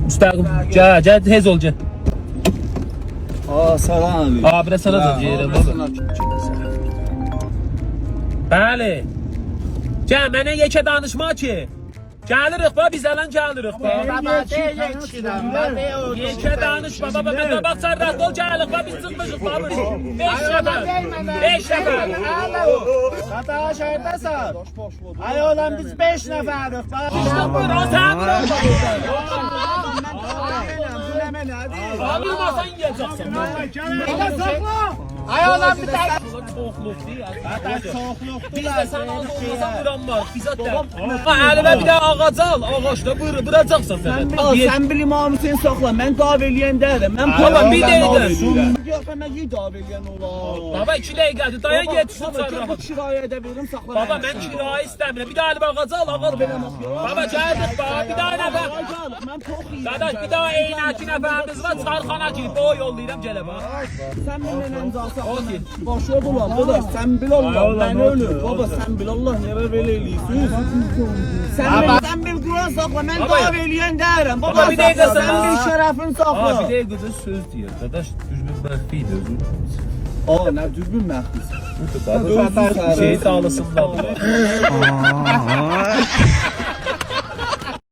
Müstəqim. Gəl, tez ol, gəl. Salam. Abirə sana da deyirəm, baba. Bəli. Gəl, mənə yekə danışma ki. Gəlirik, baba, biz ələn gəlirik, baba. Yekə danışma, baba, mən qabaq sərrət ol, gəlirik, baba, biz çıxmışıq, baba. 5 nəfər. 5 nəfər. Hata şəhərdəsən. Ay oğlan biz 5 nəfərik. İşte buyur, o sən buyur. Alırmasan yiyeceksin. Ay oğlan bir tane. Çoxluq deyil. Soğuqluqdur. Biz de sana olmasa vuranmarıq, bizə də. Əlimə bir də ağac al, ağaçda vuracaqsan sən. Sen bir imamı sen sakla. Ben dav eləyən deyirəm. Mən Baba, bir dəqiqə. Yox, mən iyi dav eləyən olar. Baba 2 dəqiqədir, dayan yetişsin Baba, sonra. bu kirayə də verim sakla. Baba mən kirayə istəmirəm. Bir də əlimə ağac al, ağac belə. Baba gəldik, baba, bir daha nəfər. Mən çox iyiyim. Dadaş, bir daha eynəki nəfərimiz var, çarxana girib, o yollayıram, gələ bax. Sen benimle imzası Okey. Başa bulan, dadaş, sen bil Allah, ben ölür. Baba, sen bil Allah, nere belə eləyirsiniz? Sen bil Kur'an sakla, ben Baba, dav eləyən deyirəm. Baba, Baba, bir dəqiqə sen sana. bil şərəfin sakla. Bir dəqiqə söz deyir, dadaş, düzgün məxfidir, özür. Aa, nə düzgün məxfisən. Şey sağlasın da.